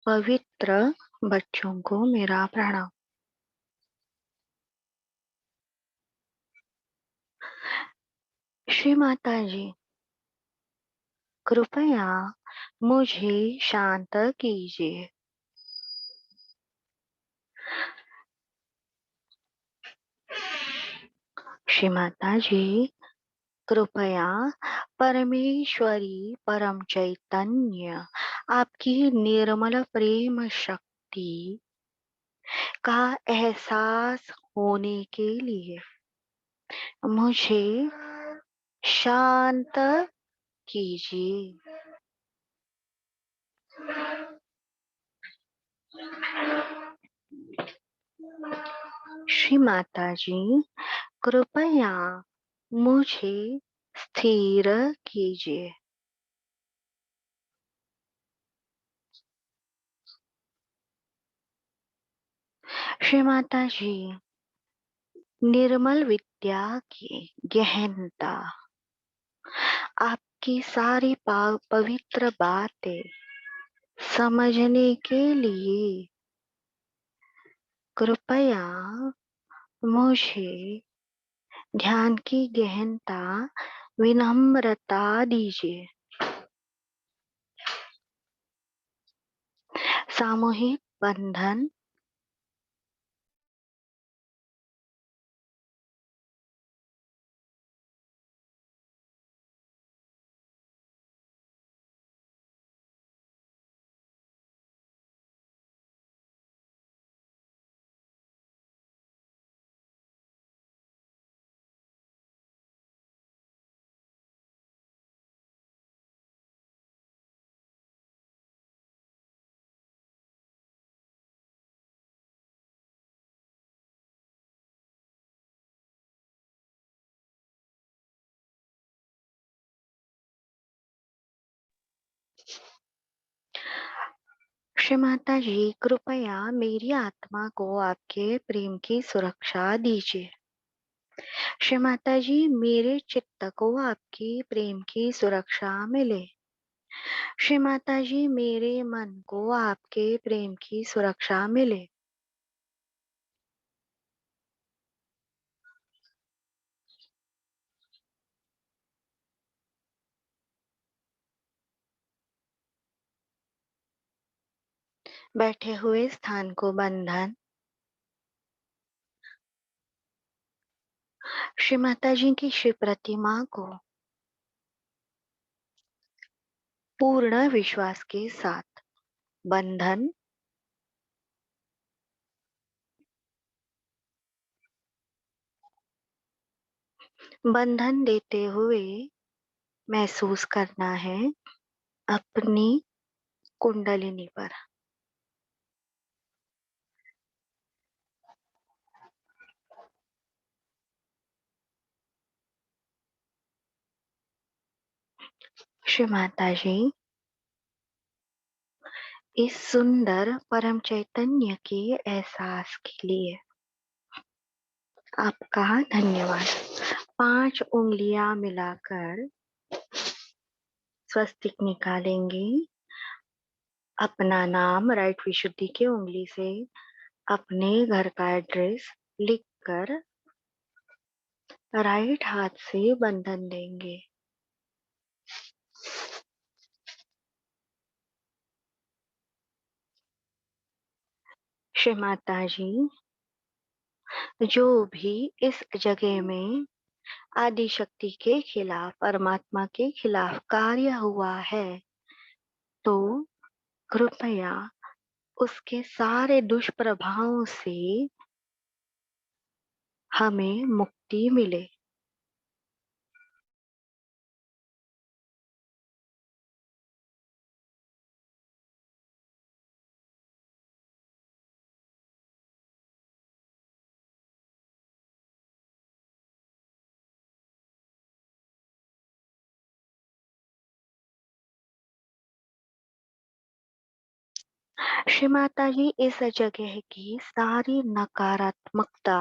पवित्र बच्चों को मेरा प्रणाम। श्री माता जी, कृपया मुझे शांत कीजिए। श्री माता जी, कृपया परमेश्वरी परम चैतन्य आपकी निर्मल प्रेम शक्ति का एहसास होने के लिए मुझे शांत कीजिए। श्री माता जी, कृपया मुझे स्थिर कीजिए। श्री माता जी, निर्मल विद्या की गहनता, आपकी सारी पवित्र बातें समझने के लिए कृपया मुझे ध्यान की गहनता, विनम्रता दीजिए। सामूहिक बंधन, श्री माता जी, कृपया मेरी आत्मा को आपके प्रेम की सुरक्षा दीजिए। श्री माता जी, मेरे चित्त को आपकी प्रेम की सुरक्षा मिले। श्री माता जी, मेरे मन को आपके प्रेम की सुरक्षा मिले। बैठे हुए स्थान को बंधन। श्री माता जी की श्री प्रतिमा को पूर्ण विश्वास के साथ बंधन। बंधन देते हुए महसूस करना है अपनी कुंडलिनी पर। श्री माता जी, इस सुंदर परम चैतन्य के एहसास के लिए आपका धन्यवाद। 5 उंगलियां मिलाकर स्वस्तिक निकालेंगे। अपना नाम राइट विशुद्धि की उंगली से अपने घर का एड्रेस लिखकर राइट हाथ से बंधन देंगे। श्री माता जी, जो भी इस जगह में आदि शक्ति के खिलाफ, परमात्मा के खिलाफ कार्य हुआ है, तो कृपया उसके सारे दुष्प्रभावों से हमें मुक्ति मिले। श्री माता जी, इस जगह की सारी नकारात्मकता,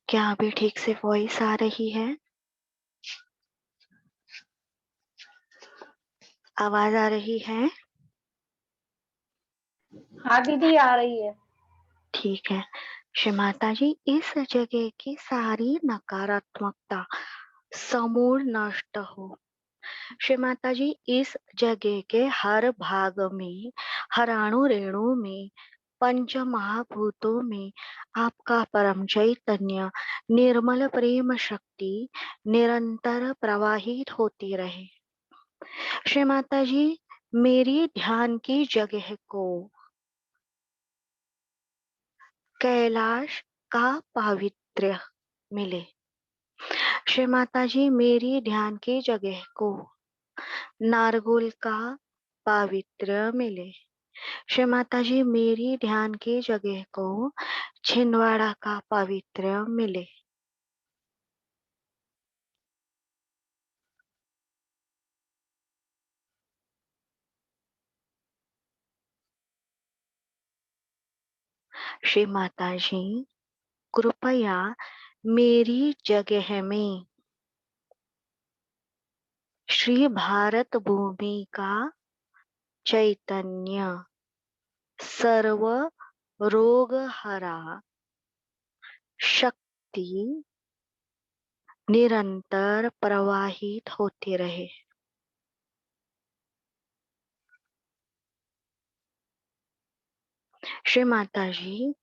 क्या अभी ठीक से वॉइस आ रही है? आवाज आ रही है? हाँ दीदी, आ रही है। ठीक है। श्री माता जी, इस जगह की सारी नकारात्मकता समूल नष्ट हो। श्री माता जी, इस जगह के हर भाग में, हर अणु रेणु में, पंच महाभूतों में आपका परम चैतन्य निर्मल प्रेम शक्ति निरंतर प्रवाहित होती रहे। श्री माता जी, मेरी ध्यान की जगह को कैलाश का पावित्र्य मिले। श्री माता जी, मेरी ध्यान की जगह को नारगोल का पावित्र्य मिले। श्री माता जी, मेरी ध्यान की जगह को छिंदवाड़ा का पावित्र्य मिले। श्री माता जी, कृपया मेरी जगह में श्री भारत भूमि का चैतन्य सर्व रोग हरा शक्ति निरंतर प्रवाहित होते रहे। श्री माता जी,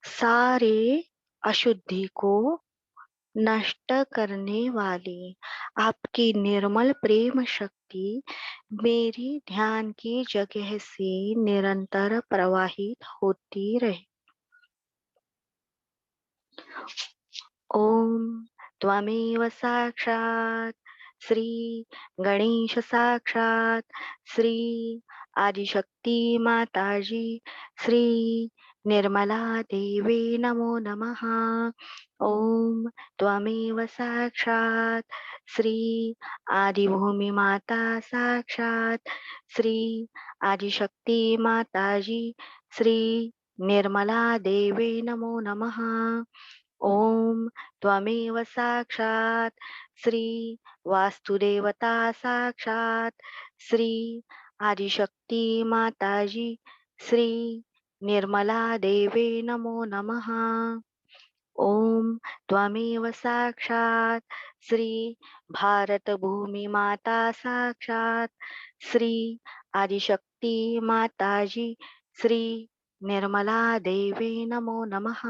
सारे अशुद्धि को नष्ट करने वाली आपकी निर्मल प्रेम शक्ति मेरी ध्यान की जगह से निरंतर प्रवाहित होती रहे। ओम त्वमेव साक्षात् श्री गणेश साक्षात् श्री आदिशक्ति माताजी श्री निर्मला देवी नमो नमः। ओम त्वमेव साक्षात् श्री आदिभूमि माता साक्षात् श्री आदिशक्ति माताजी श्री निर्मला देवी नमो नमः। ओम त्वमेव साक्षात् श्री वास्तुदेवता साक्षात् श्री आदिशक्ति माताजी श्री निर्मला देवी नमो नमः। ओम त्वमेव साक्षात् श्री भारत भूमि माता साक्षात् श्री आदिशक्ति माताजी श्री निर्मला देवी नमो नमः।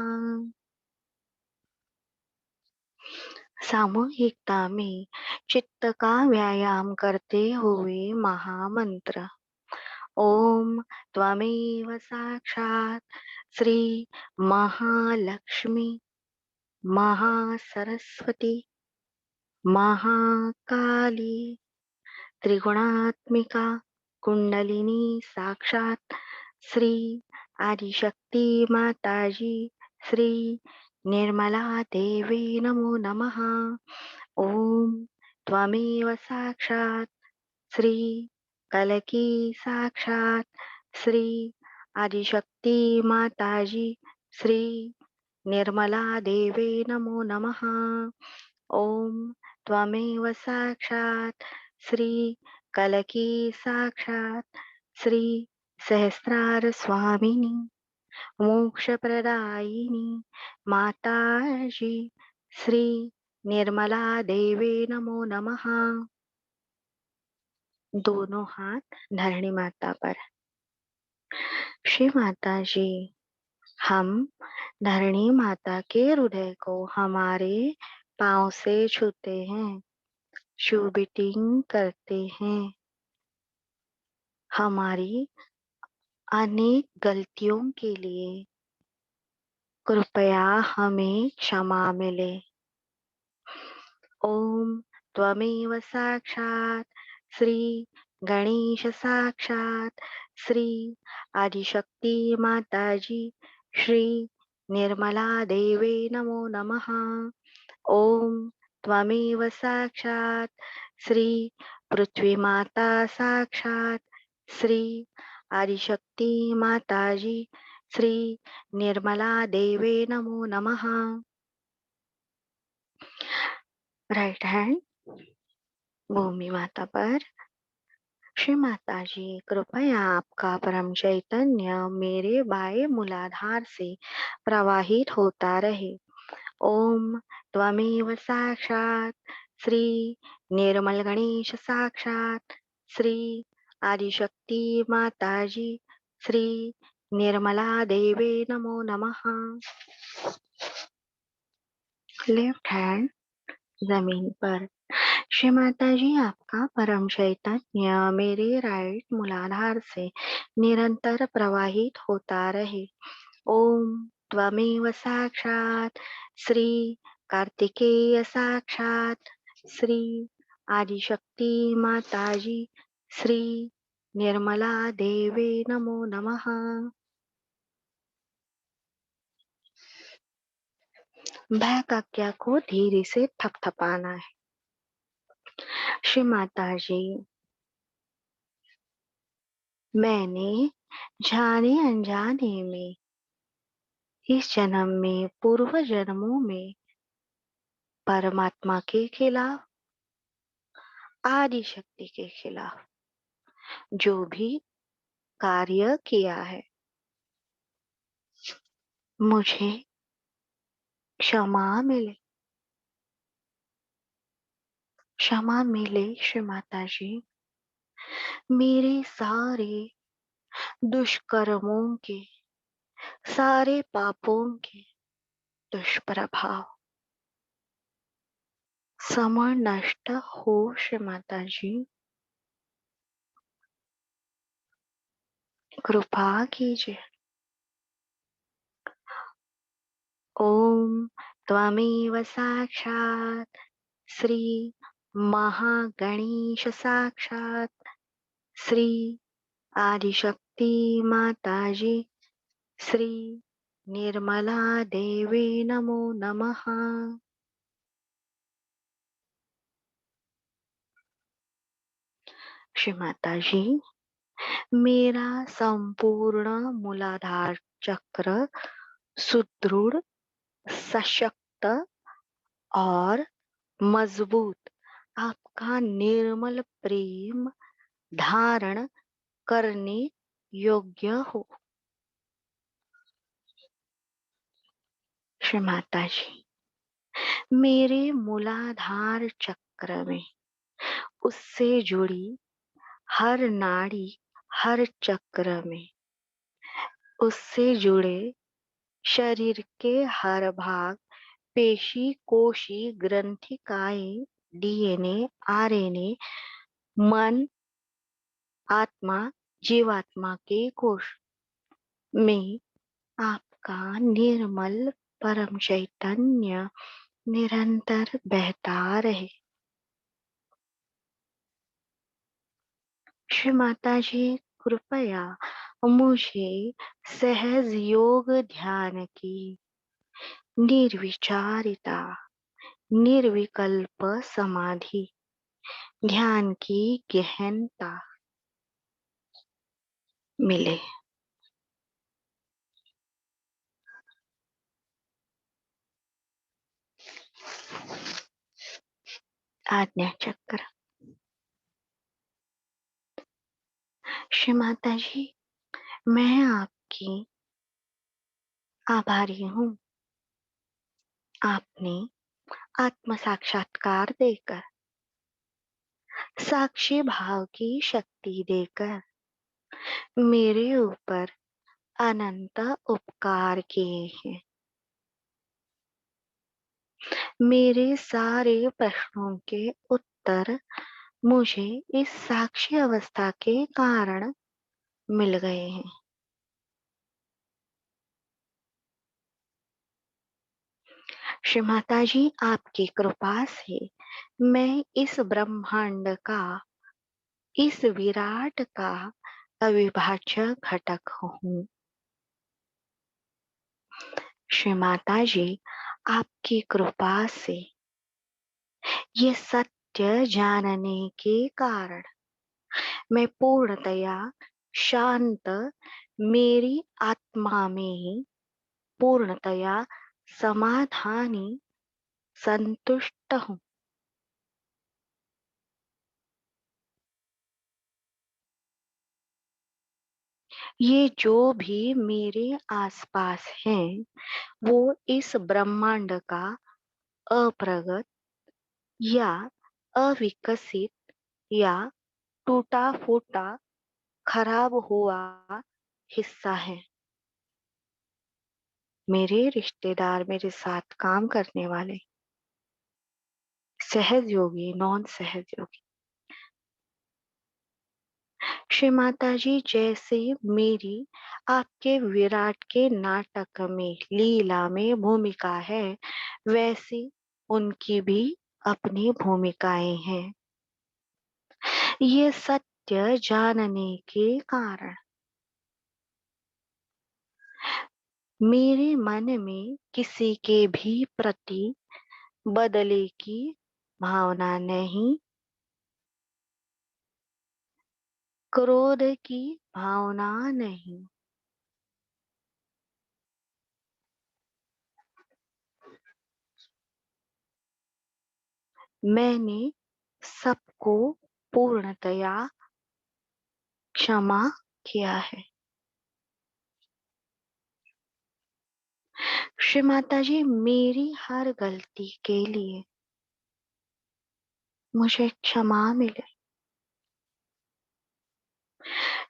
सामूहिकता में चित्त का व्यायाम करते हुए महामंत्र। ओम त्वमेव साक्षात् श्री महालक्ष्मी महासरस्वती महाकाली त्रिगुणात्मिका कुंडलिनी साक्षात् श्री आदिशक्ति माताजी श्री निर्मला देवी नमो नमः। ओम त्वमेव साक्षात् श्री कलकी साक्षात् श्री आदिशक्ति माताजी श्री निर्मला देवी नमो नमः। ओम त्वमेव साक्षात् श्री कलकी साक्षात् श्री सहस्रार स्वामिनी मोक्ष प्रदायिनी माताजी श्री निर्मला देवी नमो नमः। दोनों हाथ धरणी माता पर। श्री माता जी, हम धरणी माता के हृदय को हमारे पांव से छूते हैं, शूबिटिंग करते हैं। हमारी अनेक गलतियों के लिए कृपया हमें क्षमा मिले। ओम त्वमेव साक्षात् श्री गणेश साक्षात् श्री आदिशक्ति माताजी श्री निर्मला देवी नमो नमः। ओम त्वमेव साक्षात् श्री पृथ्वी माता साक्षात् श्री आदिशक्ति माताजी श्री निर्मला देवी नमो नमः। राइट हैंड भूमि माता पर। श्री माता जी, कृपया आपका परम चैतन्य मेरे बाएं मूलाधार से प्रवाहित होता रहे। ओम त्वमेव साक्षात श्री निर्मल गणेश साक्षात श्री आदिशक्ति माता जी श्री निर्मला देवे नमो नमः। लेफ्ट हैंड जमीन पर। श्री माता जी, आपका परम चैतन्य मेरे राइट मूलाधार से निरंतर प्रवाहित होता रहे। ओम त्वमेव साक्षात श्री कार्तिकेय साक्षात श्री आदिशक्ति माता जी श्री निर्मला देवे नमो नमः। बैक आज्ञा को धीरे से थपथपाना है। श्री माता जी, मैंने जाने अनजाने में इस जन्म में पूर्व जन्मों में परमात्मा के खिलाफ आदि शक्ति के खिलाफ जो भी कार्य किया है, मुझे क्षमा मिले, क्षमा मिले। श्री माता जी, मेरे सारे दुष्कर्मों के, सारे पापों के दुष्प्रभाव समर नष्ट हो। श्री माता जी, कृपा कीजिए। ओम त्वमेव साक्षात श्री महागणेश साक्षात श्री आदिशक्ति माता जी श्री निर्मला देवी नमो नमः। श्री माता जी, मेरा संपूर्ण मूलाधार चक्र सुदृढ़, सशक्त और मजबूत आपका निर्मल प्रेम धारण करने योग्य हो। श्री माता जी, मेरे मूलाधार चक्र में उससे जुड़ी हर नाड़ी, हर चक्र में उससे जुड़े शरीर के हर भाग, पेशी, कोशी, ग्रंथिकाएं, डीएनए, आरएनए, मन, आत्मा, जीवात्मा के कोश में आपका निर्मल परम चैतन्य निरंतर बहता रहे। श्री माता जी, कृपया मुझे सहज योग ध्यान की निर्विचारिता, निर्विकल्प समाधि, ध्यान की गहनता मिले। आज्ञा चक्र। श्री माता जी, मैं आपकी आभारी हूँ। आपने आत्म साक्षात्कार देकर, साक्षी भाव की शक्ति देकर मेरे ऊपर अनंत उपकार किए हैं। मेरे सारे प्रश्नों के उत्तर मुझे इस साक्षी अवस्था के कारण मिल गए हैं। श्री माता जी, आपकी कृपा से मैं इस ब्रह्मांड का, इस विराट का अविभाज्य घटक हूँ। श्री माता जी, आपकी कृपा से ये सत्य जानने के कारण मैं पूर्णतया शांत, मेरी आत्मा में पूर्णतया समाधानी, संतुष्ट हूँ। ये जो भी मेरे आसपास हैं, वो इस ब्रह्मांड का अप्रगत या अविकसित या टूटा फूटा खराब हुआ हिस्सा है। मेरे रिश्तेदार, मेरे साथ काम करने वाले, सहज योगी, नॉन सहज योगी, श्री माता जी, जैसे मेरी आपके विराट के नाटक में, लीला में भूमिका है, वैसी उनकी भी अपनी भूमिकाएं हैं। ये सत्य जानने के कारण मेरे मन में किसी के भी प्रति बदले की भावना नहीं, क्रोध की भावना नहीं। मैंने सबको पूर्णतया क्षमा किया है। श्री माता जी, मेरी हर गलती के लिए मुझे क्षमा मिले।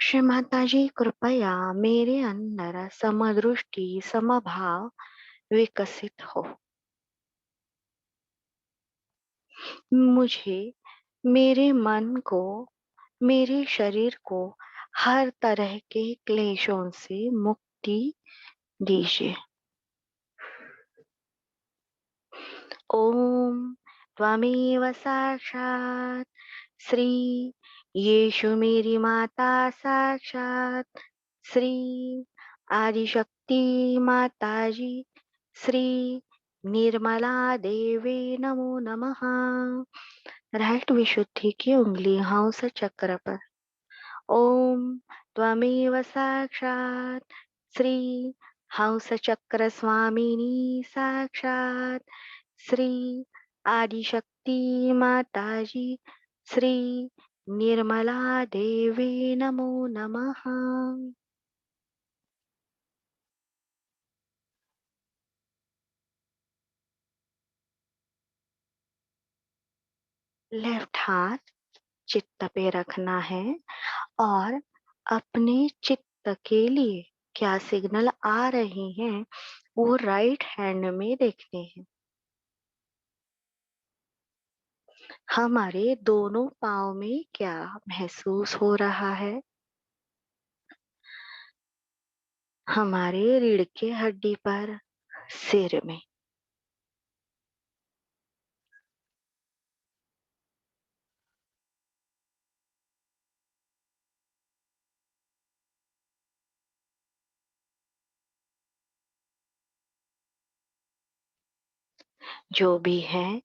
श्री माता जी, कृपया मेरे अंदर समदृष्टि, समभाव विकसित हो। मुझे, मेरे मन को, मेरे शरीर को हर तरह के क्लेशों से मुक्ति दीजिए। ओम त्वमेव साक्षात् श्री यीशु, मेरी माता साक्षात श्री आदिशक्ति माता जी, श्री निर्मला देवी नमो नमः। राइट विशुद्धि की उंगली हंस चक्र पर। ओम त्वमेव साक्षात् श्री हंस चक्र स्वामिनी साक्षात श्री आदिशक्ति माता जी, श्री निर्मला देवी नमो नमः। लेफ्ट हाथ चित्त पे रखना है और अपने चित्त के लिए क्या सिग्नल आ रहे हैं वो राइट हैंड में देखने हैं। हमारे दोनों पाँव में क्या महसूस हो रहा है? हमारे रीढ़ के हड्डी पर, सिर में। जो भी है,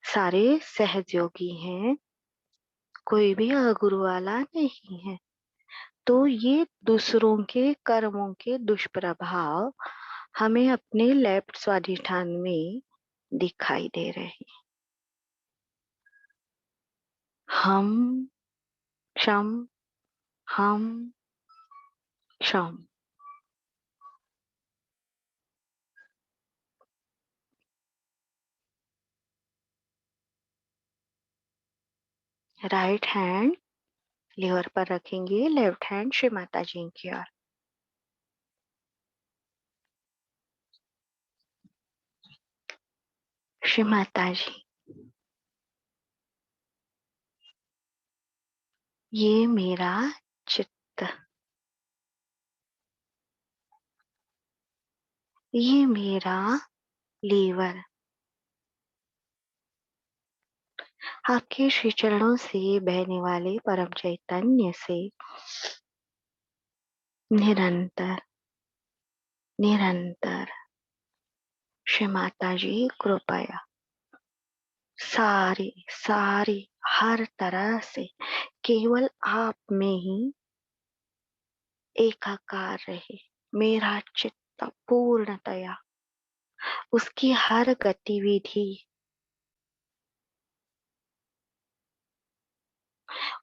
सारे सहयोगी हैं, कोई भी अगुरु वाला नहीं है। तो ये दूसरों के कर्मों के दुष्प्रभाव हमें अपने लेफ्ट स्वाधिष्ठान में दिखाई दे रहे हैं। हम क्षम, हम क्षम। राइट हैंड लीवर पर रखेंगे, लेफ्ट हैंड श्री माता जी की ओर। श्री माता जी, ये मेरा चित्त, ये मेरा लीवर आपके श्री चरणों से बहने वाले परम चैतन्य से निरंतर निरंतर श्री माता जी कृपया सारी सारी हर तरह से केवल आप में ही एकाकार रहे। मेरा चित्त पूर्णतया उसकी हर गतिविधि,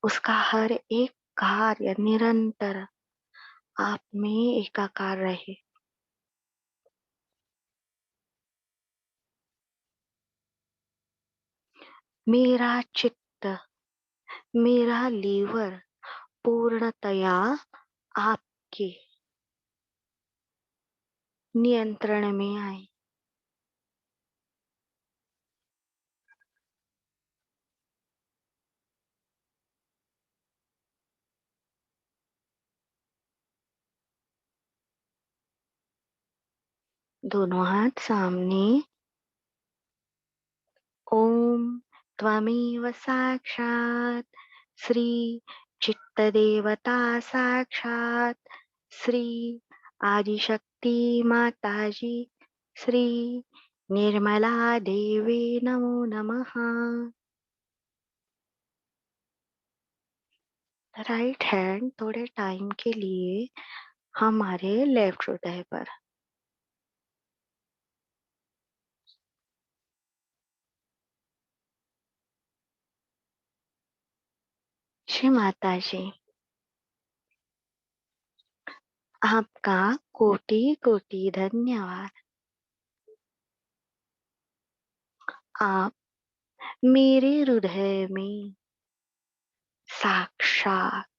उसका हर एक कार्य निरंतर आप में एकाकार रहे। मेरा चित्त, मेरा लीवर पूर्णतया आपके नियंत्रण में आए। दोनों हाथ सामने। ओम त्वमेव साक्षात् श्री चित्त देवता साक्षात् श्री आदिशक्ति माताजी श्री निर्मला देवी नमो नमः। राइट हैंड थोड़े टाइम के लिए हमारे लेफ्ट हृदय पर। श्री माता जी, आपका कोटि कोटि धन्यवाद। आप मेरे हृदय में साक्षात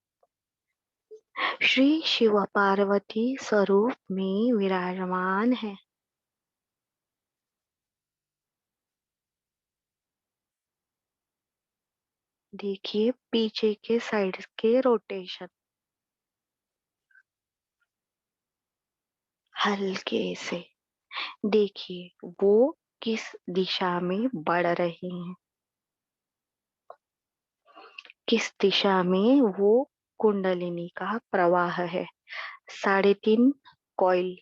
श्री शिव पार्वती स्वरूप में विराजमान है। देखिए पीछे के साइड के रोटेशन हल्के से। देखिए वो किस दिशा में बढ़ रहे हैं, किस दिशा में वो कुंडलिनी का प्रवाह है। 3.5 कॉइल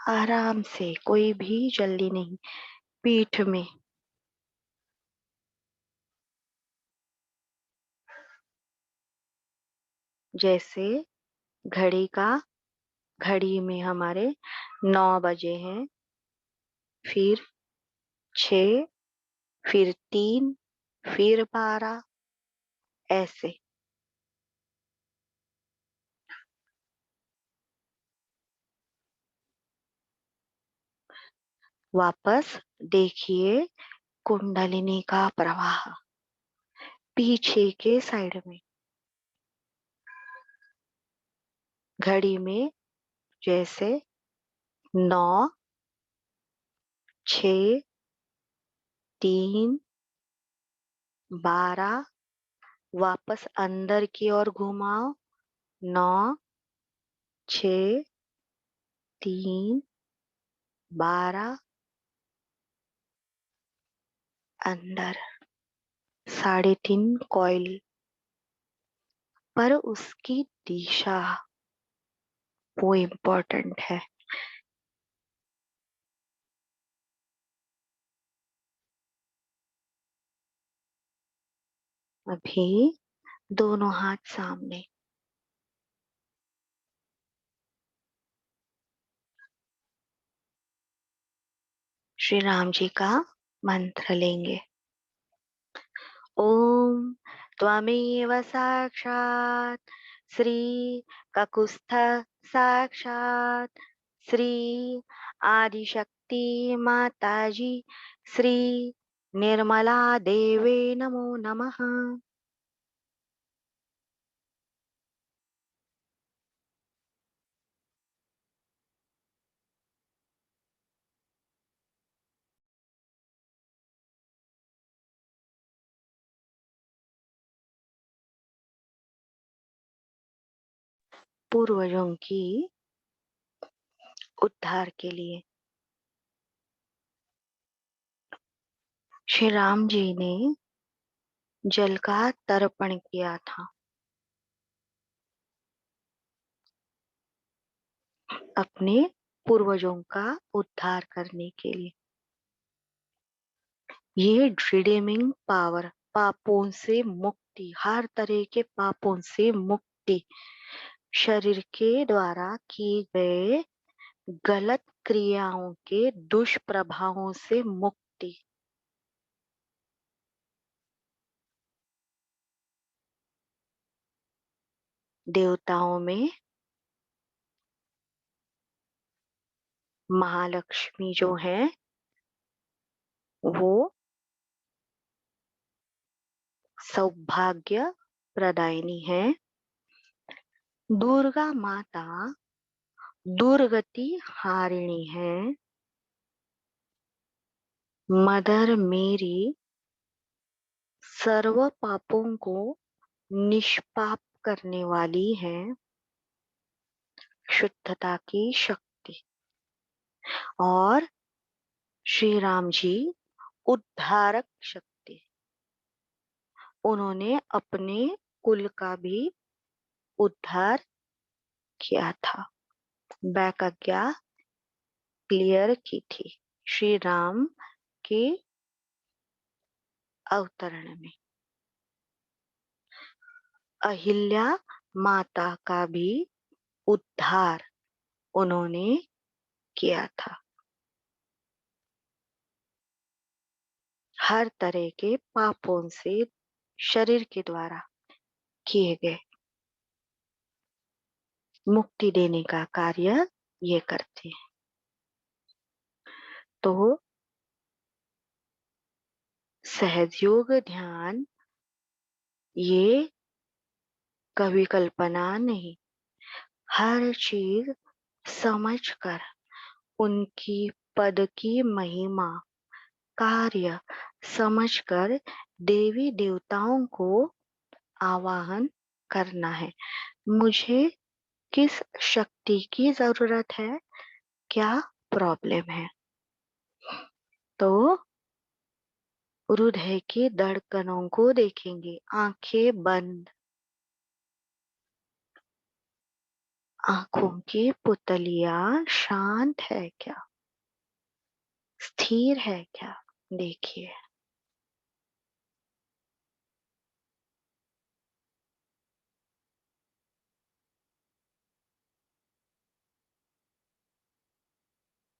आराम से, कोई भी जल्दी नहीं। पीठ में जैसे घड़ी में हमारे 9 बजे हैं, फिर 6, फिर 3, फिर 12, ऐसे। वापस देखिए कुंडलिनी का प्रवाह पीछे के साइड में घड़ी में जैसे 9, 6, 3, 12, वापस अंदर की ओर घुमाओ। 9, 6, 3, 12, अंदर। 3.5 कॉइल पर उसकी दिशा वो इम्पोर्टेंट है। अभी दोनों हाथ सामने। श्री राम जी का मंत्र लेंगे। ओम त्वमेव साक्षात् श्री ककुस्थ साक्षात् श्री आदिशक्ति माताजी श्री निर्मला देवे नमो नमः। पूर्वजों की उद्धार के लिए श्री राम जी ने जल का तर्पण किया था अपने पूर्वजों का उद्धार करने के लिए। ये रिडीमिंग पावर, पापों से मुक्ति, हर तरह के पापों से मुक्ति, शरीर के द्वारा किए गए गलत क्रियाओं के दुष्प्रभावों से मुक्ति। देवताओं में महालक्ष्मी जो है वो सौभाग्य प्रदायिनी है। दुर्गा माता दुर्गति हारिणी है। मदर मेरी सर्व पापों को निष्पाप करने वाली है। शुद्धता की शक्ति। और श्री राम जी उद्धारक शक्ति। उन्होंने अपने कुल का भी उद्धार किया था। बैकज्ञा क्लियर की थी श्री राम के अवतरण में। अहिल्या माता का भी उद्धार उन्होंने किया था। हर तरह के पापों से शरीर के द्वारा किए गए मुक्ति देने का कार्य ये करते हैं। तो सहजयोग ध्यान ये कभी कल्पना नहीं, हर चीज समझकर उनकी पद की महिमा कार्य समझकर देवी देवताओं को आवाहन करना है। मुझे किस शक्ति की जरूरत है, क्या प्रॉब्लम है। तो हृदय के धड़कनों को देखेंगे, आंखें बंद। आंखों की पुतलियां शांत है क्या, स्थिर है क्या, देखिए।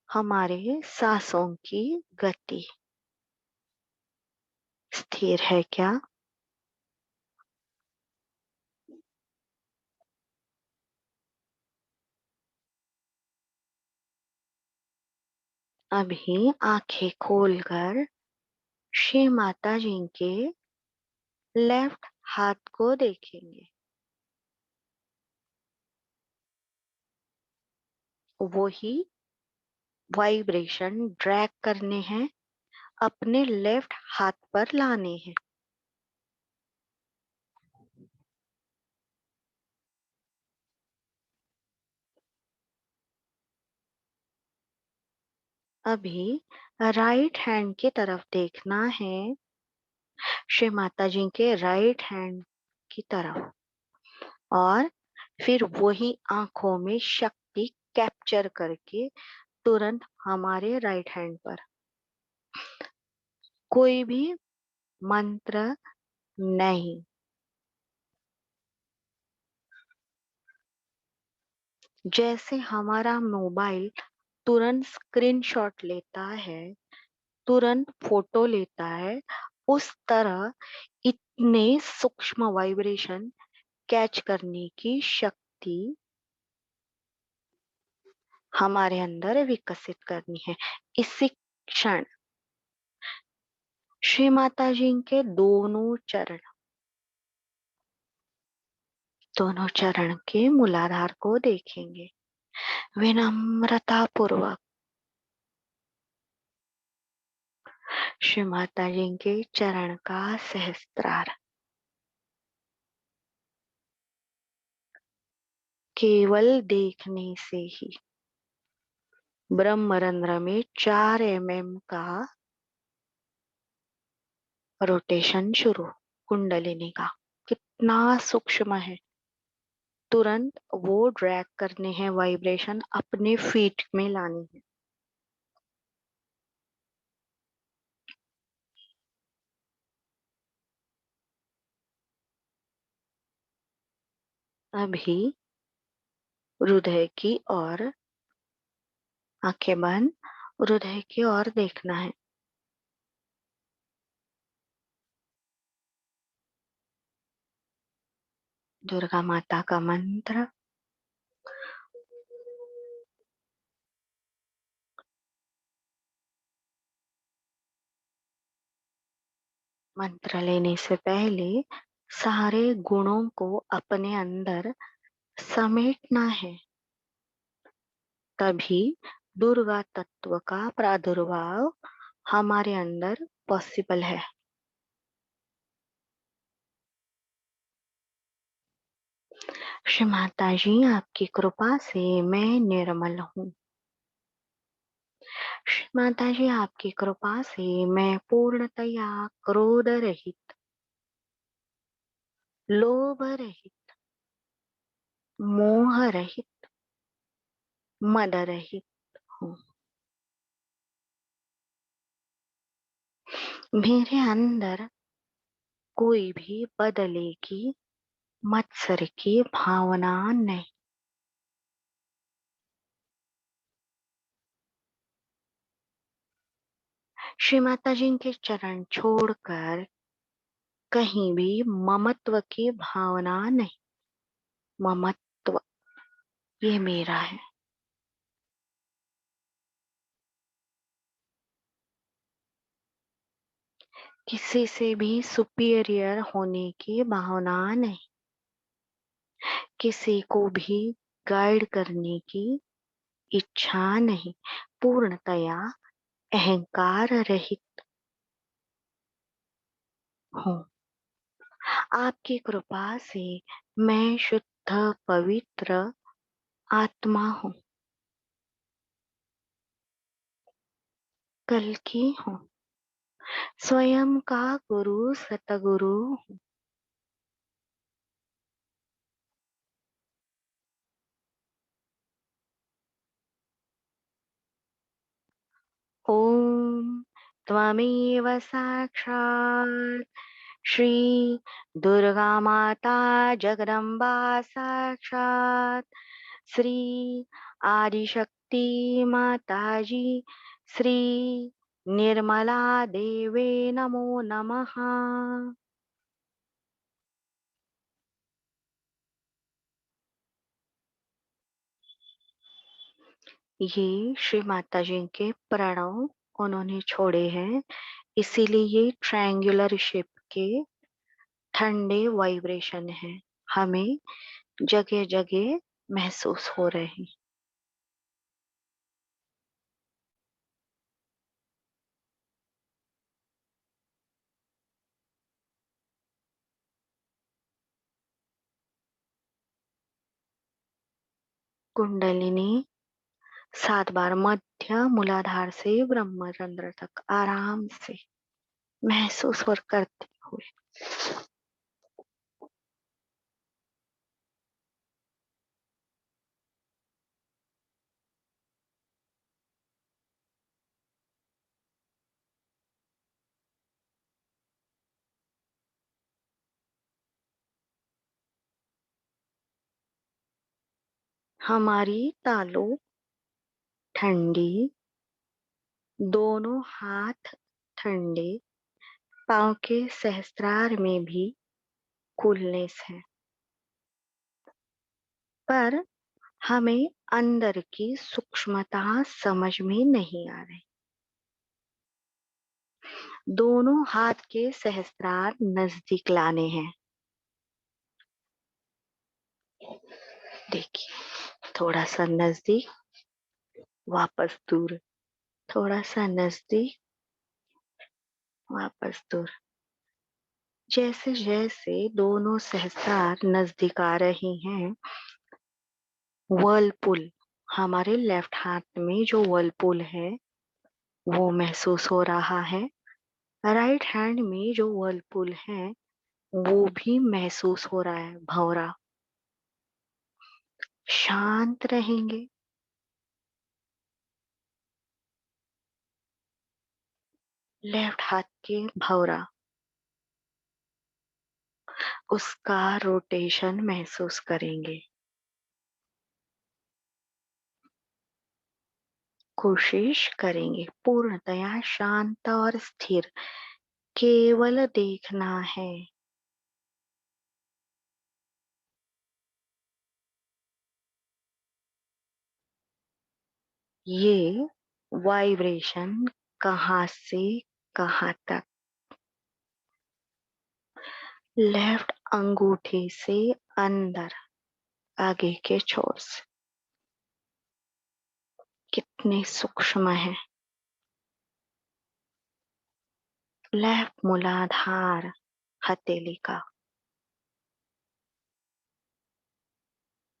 हमारे सांसों की गति स्थिर है क्या। अभी आंखें खोलकर श्री माता जी के लेफ्ट हाथ को देखेंगे। वही वाइब्रेशन ड्रैग करने हैं, अपने लेफ्ट हाथ पर लाने हैं। अभी राइट हैंड की तरफ देखना है, श्री माता जी के राइट हैंड की तरफ। और फिर वही आंखों में शक्ति कैप्चर करके तुरंत हमारे राइट हैंड पर कोई भी मंत्र नहीं, जैसे हमारा मोबाइल तुरंत स्क्रीनशॉट लेता है, तुरंत फोटो लेता है, उस तरह इतने सूक्ष्म वाइब्रेशन कैच करने की शक्ति हमारे अंदर विकसित करनी है। इसी क्षण श्री माता जी के दोनों चरण के मूलाधार को देखेंगे विनम्रता पूर्वक। श्री माता जी के चरण का सहस्त्रार केवल देखने से ही ब्रह्मरंध्र में 4 mm का रोटेशन शुरू, कुंडलिनी का कितना सूक्ष्म है। तुरंत वो ड्रैग करने हैं, वाइब्रेशन अपने फीट में लानी है। अभी हृदय की ओर आंखें बंद, हृदय की ओर देखना है। दुर्गा माता का मंत्र। मंत्र लेने से पहले सारे गुणों को अपने अंदर समेटना है, तभी दुर्गा तत्व का प्रादुर्भाव हमारे अंदर पॉसिबल है। श्री माता जी, आपकी कृपा से मैं निर्मल हूँ। श्री माता जी, आपकी कृपा से मैं पूर्णतया क्रोध रहित, लोभ रहित, मोह रहित, मद रहित हूँ। मेरे अंदर कोई भी बदले की, मत्सर की भावना नहीं। श्री माता जी के चरण छोड़कर कहीं भी ममत्व की भावना नहीं। ममत्व ये मेरा है। किसी से भी सुपीरियर होने की भावना नहीं। किसी को भी गाइड करने की इच्छा नहीं। पूर्णतया अहंकार रहित हूँ। आपकी कृपा से मैं शुद्ध पवित्र आत्मा हूँ। कल की हूँ। स्वयं का गुरु सतगुरु हूँ। ओम त्वमेव साक्षात् श्री दुर्गा माता जगदम्बा साक्षात् श्री आदिशक्ति माता जी श्री निर्मला देवे नमो नमः। ये श्री माता जी के प्रणव उन्होंने छोड़े हैं, इसीलिए ये ट्रायंगुलर शेप के ठंडे वाइब्रेशन है, हमें जगह जगह महसूस हो रहे हैं। कुंडलिनी 7 बार मध्य मूलाधार से ब्रह्मरंध्र तक आराम से महसूस और करते हुए हमारी तालू ठंडी, दोनों हाथ ठंडे, पांव के सहस्त्रार में भी कूलनेस है, पर हमें अंदर की सूक्ष्मता समझ में नहीं आ रही। दोनों हाथ के सहस्त्रार नजदीक लाने हैं। देखिए, थोड़ा सा नजदीक, वापस दूर, थोड़ा सा नजदीक, वापस दूर। जैसे जैसे दोनों सहस्त्रार नजदीक आ रही हैं, वर्लपुल, हमारे लेफ्ट हाथ में जो वर्लपुल है वो महसूस हो रहा है। राइट हैंड में जो वर्लपुल है वो भी महसूस हो रहा है, भंवरा। शांत रहेंगे। लेफ्ट हाथ के भंवरा, उसका रोटेशन महसूस करेंगे। कोशिश करेंगे पूर्णतया शांत और स्थिर केवल देखना है। ये वाइब्रेशन कहाँ से कहाँ तक, लेफ्ट अंगूठे से अंदर आगे के छोर से, कितने सूक्ष्म है। लेफ्ट मूलाधार हथेली का,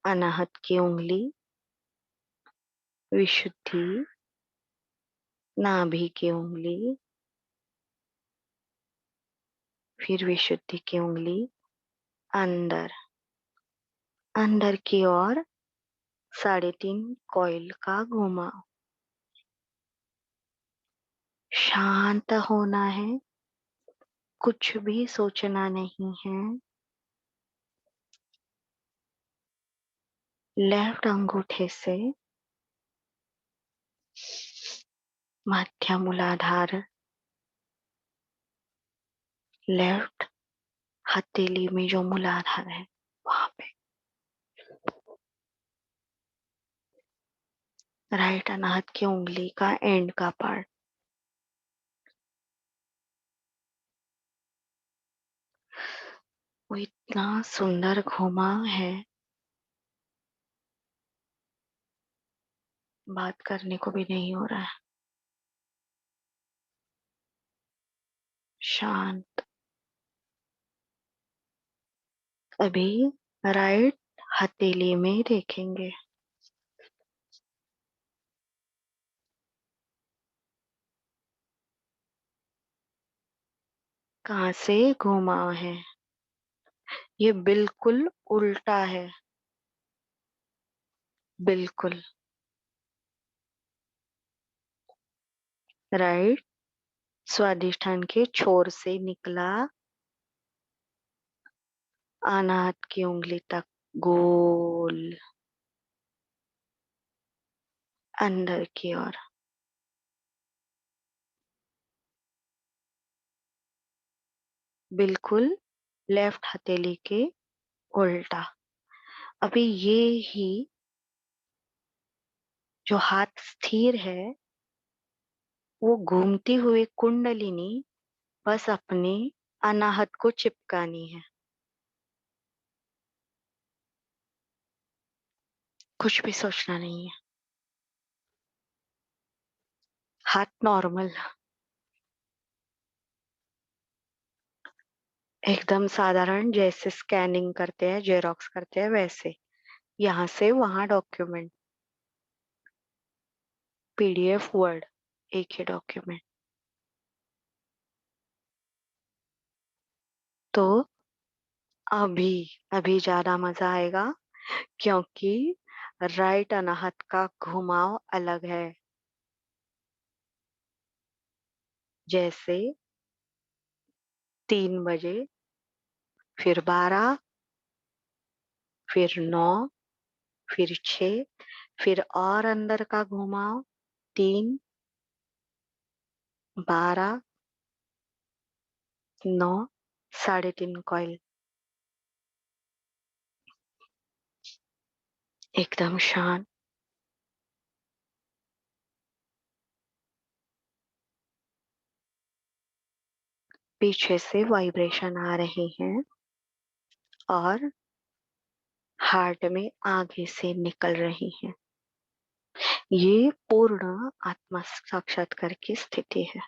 अनाहत की उंगली, विशुद्धि नाभि की उंगली, फिर विशुद्धि की उंगली अंदर, अंदर की ओर 3.5 कॉइल का घुमाव। शांत होना है, कुछ भी सोचना नहीं है। लेफ्ट अंगूठे से मध्य मूलाधार, लेफ्ट हथेली में जो मूलाधार है वहां पे, राइट अनाहत की उंगली का एंड का पार्ट, वो इतना सुंदर घुमाव है, बात करने को भी नहीं हो रहा है। शांत। अभी राइट हथेली में देखेंगे, कहाँ से घुमाव है। ये बिल्कुल उल्टा है, बिल्कुल। राइट स्वादिष्ठान के छोर से निकला, अनाहत की उंगली तक गोल, अंदर की ओर। बिल्कुल लेफ्ट हथेली के उल्टा। अभी ये ही जो हाथ स्थिर है, वो घूमती हुई कुंडलिनी बस अपने अनाहत को चिपकानी है, कुछ भी सोचना नहीं है। हाथ नॉर्मल, एकदम साधारण, जैसे स्कैनिंग करते हैं, जेरोक्स करते हैं वैसे। यहाँ से वहां डॉक्यूमेंट, पीडीएफ वर्ड, एक ही डॉक्यूमेंट। तो अभी अभी ज्यादा मजा आएगा, क्योंकि राइट अनाहत का घुमाव अलग है। जैसे 3 बजे, फिर 12, फिर 9, फिर 6, फिर और अंदर का घुमाव 3, 12, 9, 3.5 कॉइल, एकदम शांत। पीछे से वाइब्रेशन आ रहे हैं और हार्ट में आगे से निकल रही हैं। ये पूर्ण आत्मा साक्षात्कार की स्थिति है।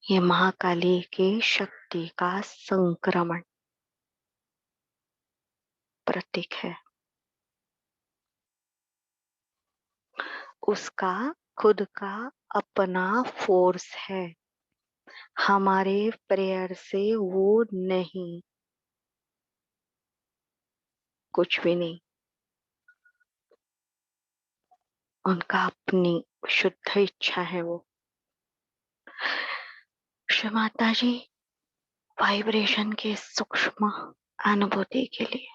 ये महाकाली की शक्ति का संक्रमण प्रतीक है। उसका खुद का अपना फोर्स है, हमारे प्रेयर से वो नहीं, कुछ भी नहीं। उनका अपनी शुद्ध इच्छा है वो। श्री माता जी, वाइब्रेशन के सूक्ष्म अनुभूति के लिए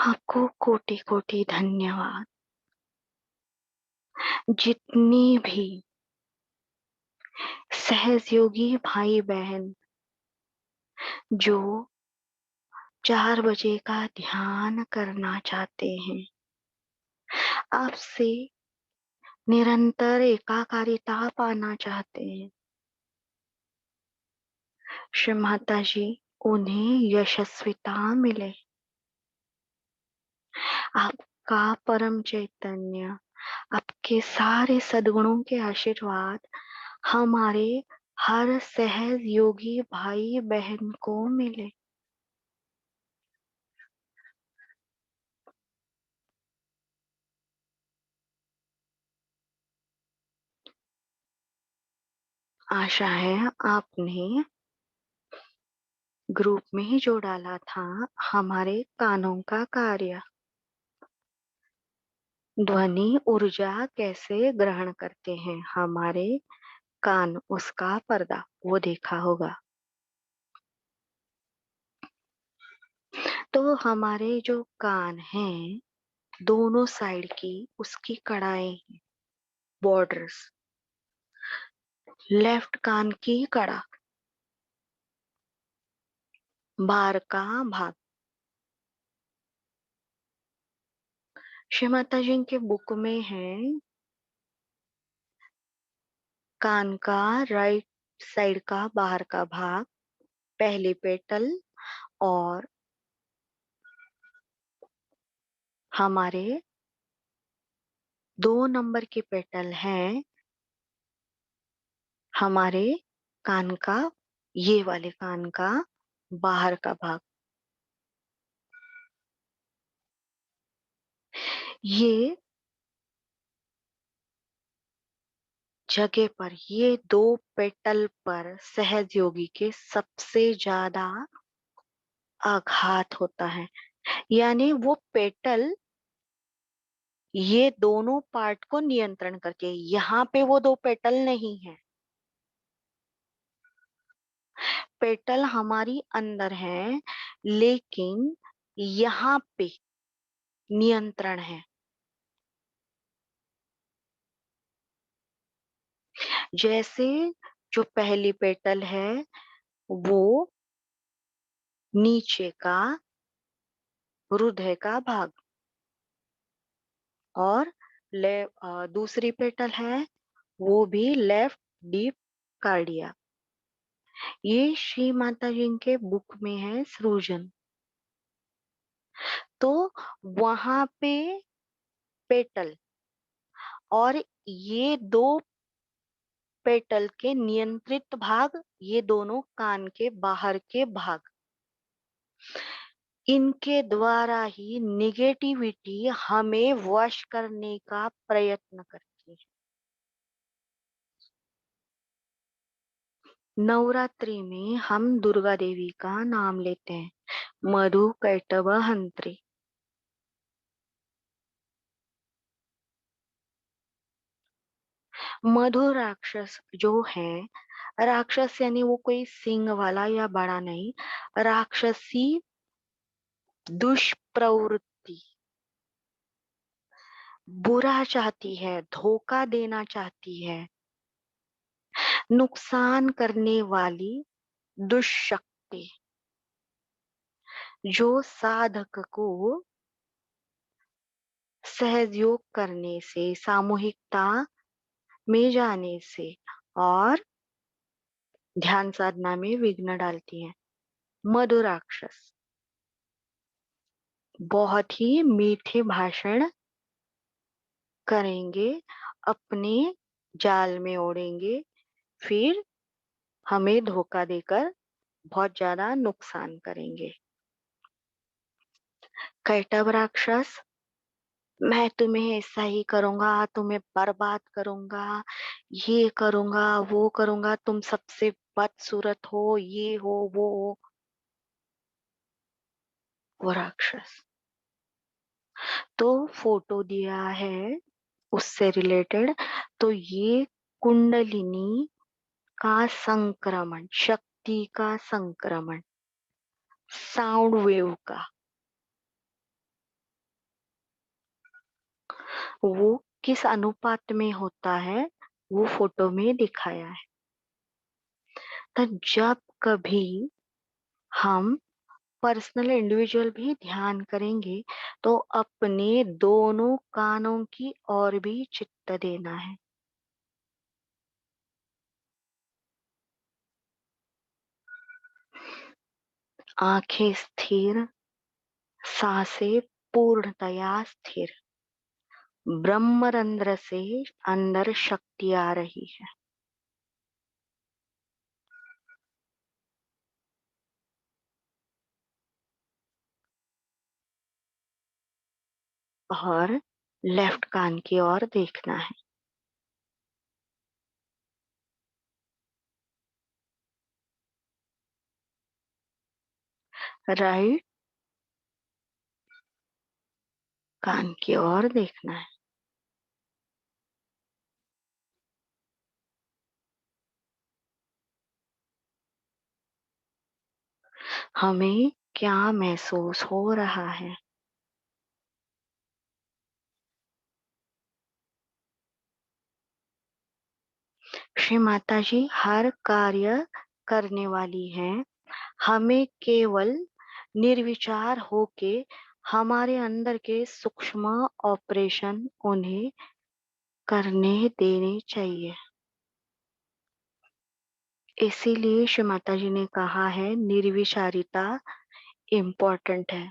आपको कोटि कोटि धन्यवाद। जितनी भी सहजयोगी भाई बहन जो 4 बजे का ध्यान करना चाहते हैं, आपसे निरंतर एकाकारिता पाना चाहते हैं। श्री माता जी, उन्हें यशस्विता मिले। आपका परम चैतन्य, आपके सारे सद्गुणों के आशीर्वाद हमारे हर सहज योगी भाई बहन को मिले। आशा है आपने ग्रुप में ही जो डाला था, हमारे कानों का कार्य, ध्वनि ऊर्जा कैसे ग्रहण करते हैं हमारे कान, उसका पर्दा वो देखा होगा। तो हमारे जो कान हैं, दोनों साइड की उसकी कड़ाएं, बॉर्डर्स, लेफ्ट कान की कड़ा, बाहर का भाग, श्री माता जी के बुक में है, कान का राइट साइड का बाहर का भाग, पहली पेटल, और हमारे 2 नंबर की पेटल है हमारे कान का, ये वाले कान का बाहर का भाग। ये जगह पर, ये 2 पेटल पर सहज योगी के सबसे ज्यादा आघात होता है। यानी वो पेटल ये दोनों पार्ट को नियंत्रण करती है। यहाँ पे वो 2 पेटल नहीं है, पेटल हमारी अंदर है, लेकिन यहाँ पे नियंत्रण है। जैसे जो पहली पेटल है वो नीचे का हृदय का भाग, और दूसरी पेटल है वो भी लेफ्ट डीप कार्डिया। ये श्री माता जी के बुक में है सृजन। तो वहां पे पेटल और ये 2 पेटल के नियंत्रित भाग, ये दोनों कान के बाहर के भाग, इनके द्वारा ही निगेटिविटी हमें वश करने का प्रयत्न करती है। नवरात्रि में हम दुर्गा देवी का नाम लेते हैं, मधु कैटभ हंत्री। मधु राक्षस जो है, राक्षस यानी वो कोई सिंग वाला या बड़ा नहीं, राक्षसी दुष्प्रवृत्ति, बुरा चाहती है, धोखा देना चाहती है, नुकसान करने वाली दुष्शक्ति, जो साधक को सहयोग करने से, सामूहिकता में जाने से और ध्यान साधना में विघ्न डालती है। मधु राक्षस बहुत ही मीठे भाषण करेंगे, अपने जाल में ओढ़ेंगे, फिर हमें धोखा देकर बहुत ज्यादा नुकसान करेंगे। कैटभ राक्षस, मैं तुम्हें ऐसा ही करूंगा, तुम्हें बर्बाद करूंगा, ये करूंगा, वो करूंगा, तुम सबसे बदसूरत हो, ये हो, वो हो। वो राक्षस तो फोटो दिया है उससे रिलेटेड। तो ये कुंडलिनी का संक्रमण, शक्ति का संक्रमण, साउंड वेव का, वो किस अनुपात में होता है वो फोटो में दिखाया है। तो जब कभी हम पर्सनल इंडिविजुअल भी ध्यान करेंगे तो अपने दोनों कानों की ओर भी चित्त देना है। आंखें स्थिर, सांसें पूर्णतया स्थिर। ब्रह्मरंध्र से अंदर शक्ति आ रही है और लेफ्ट कान की ओर देखना है। राइट कान की ओर देखना है। हमें क्या महसूस हो रहा है? श्री माता जी हर कार्य करने वाली हैं। हमें केवल निर्विचार होके हमारे अंदर के सूक्ष्म ऑपरेशन उन्हें करने देने चाहिए। इसीलिए श्री माता जी ने कहा है निर्विचारिता इम्पोर्टेंट है।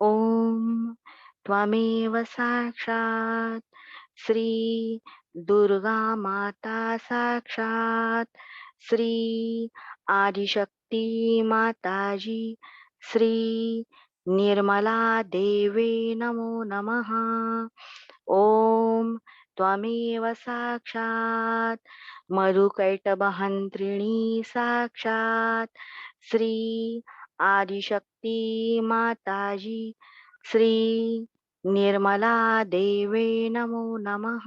ओम त्वमेव साक्षात् श्री दुर्गा माता साक्षात् श्री आदिशक्ति माता जी श्री निर्मला देवे नमो नमः। ओम त्वमेव साक्षात् मधुकैटभहन्त्रिणी साक्षात् श्री आदिशक्ति माताजी श्री निर्मला देवे नमो नमः।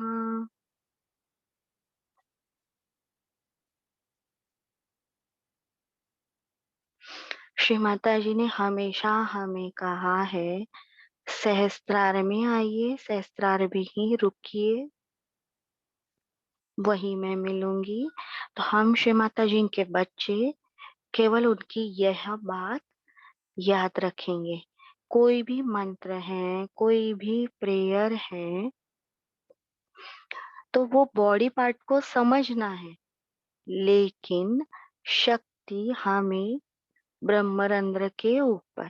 श्री माता जी ने हमेशा हमें कहा है सहस्त्रार में आइए, सहस्त्रार भी ही रुकिए, वही मैं मिलूंगी। तो हम श्री माता जी के बच्चे केवल उनकी यह बात याद रखेंगे। कोई भी मंत्र है, कोई भी प्रेयर है, तो वो बॉडी पार्ट को समझना है, लेकिन शक्ति हमें ब्रह्मरंध्र के ऊपर।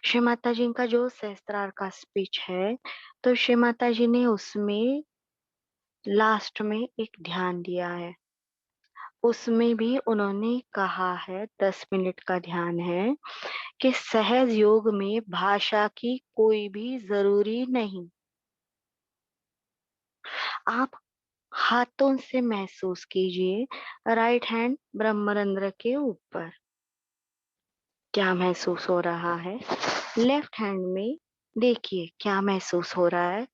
श्री माता जी का जो सहस्त्रार का स्पीच है, तो श्री माता जी ने उसमें लास्ट में एक ध्यान दिया है। उसमें भी उन्होंने कहा है 10 मिनट का ध्यान है कि सहज योग में भाषा की कोई भी जरूरी नहीं। आप हाथों से महसूस कीजिए राइट हैंड ब्रह्मरंध्र के ऊपर क्या महसूस हो रहा है। लेफ्ट हैंड में देखिए क्या महसूस हो रहा है।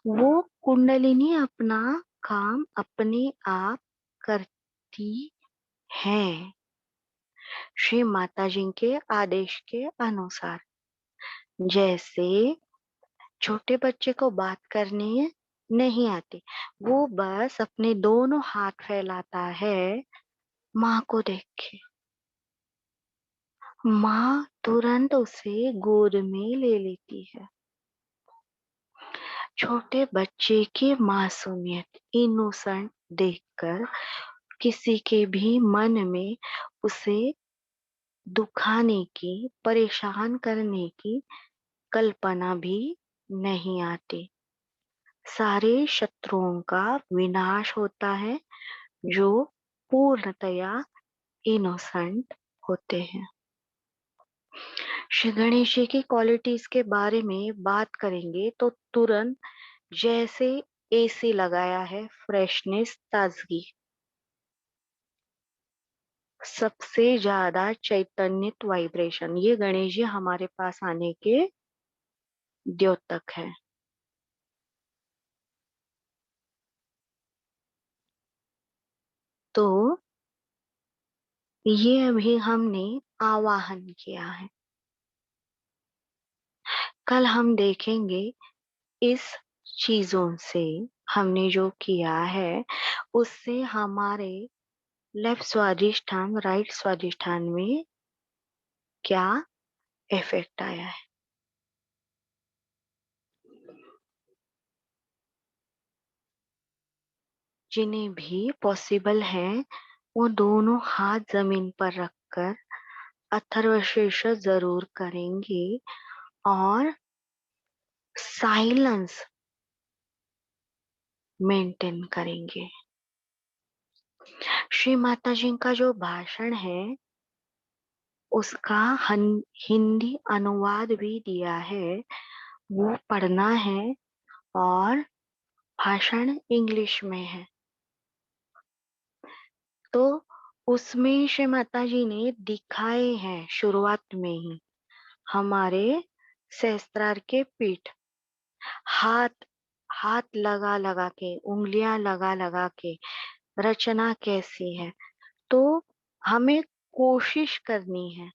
वो कुंडलिनी अपना काम अपने आप करती है श्री माता जी के आदेश के अनुसार। जैसे छोटे बच्चे को बात करनी नहीं आती, वो बस अपने दोनों हाथ फैलाता है माँ को देख के, माँ तुरंत उसे गोद में ले लेती है। छोटे बच्चे की मासूमियत इनोसेंट देखकर किसी के भी मन में उसे दुखाने की, परेशान करने की कल्पना भी नहीं आती। सारे शत्रुओं का विनाश होता है जो पूर्णतया इनोसेंट होते हैं। श्री गणेश जी की क्वालिटीज के बारे में बात करेंगे तो तुरंत जैसे एसी लगाया है, फ्रेशनेस, ताजगी, सबसे ज्यादा चैतन्यत वाइब्रेशन, ये गणेश जी हमारे पास आने के द्योतक है। तो ये अभी हमने आवाहन किया है। कल हम देखेंगे इस चीजों से हमने जो किया है उससे हमारे लेफ्ट स्वादिष्ठान राइट स्वादिष्ठान में क्या इफेक्ट आया है। जिन्हें भी पॉसिबल है वो दोनों हाथ जमीन पर रखकर अथर्वशीर्ष जरूर करेंगे और साइलेंस मेंटेन करेंगे। श्री माता जी का जो भाषण है उसका हिंदी अनुवाद भी दिया है, वो पढ़ना है और भाषण इंग्लिश में है। तो उसमें श्री माता जी ने दिखाए हैं शुरुआत में ही हमारे सहस्त्रार के पीठ, हाथ हाथ लगा लगा के, उंगलियां लगा लगा के रचना कैसी है। तो हमें कोशिश करनी है,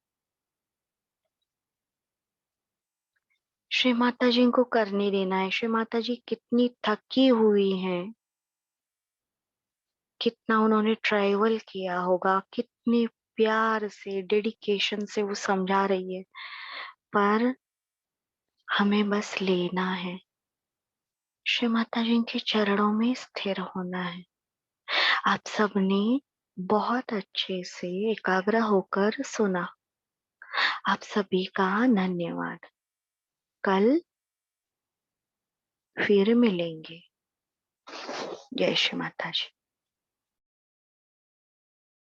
श्री माता जी को करने देना है। श्री माता जी कितनी थकी हुई हैं, कितना उन्होंने ट्रैवल किया होगा, कितने प्यार से डेडिकेशन से वो समझा रही है, पर हमें बस लेना है, श्री माता जी के चरणों में स्थिर होना है। आप सबने बहुत अच्छे से एकाग्र होकर सुना। आप सभी का धन्यवाद। कल फिर मिलेंगे। जय श्री माता जी।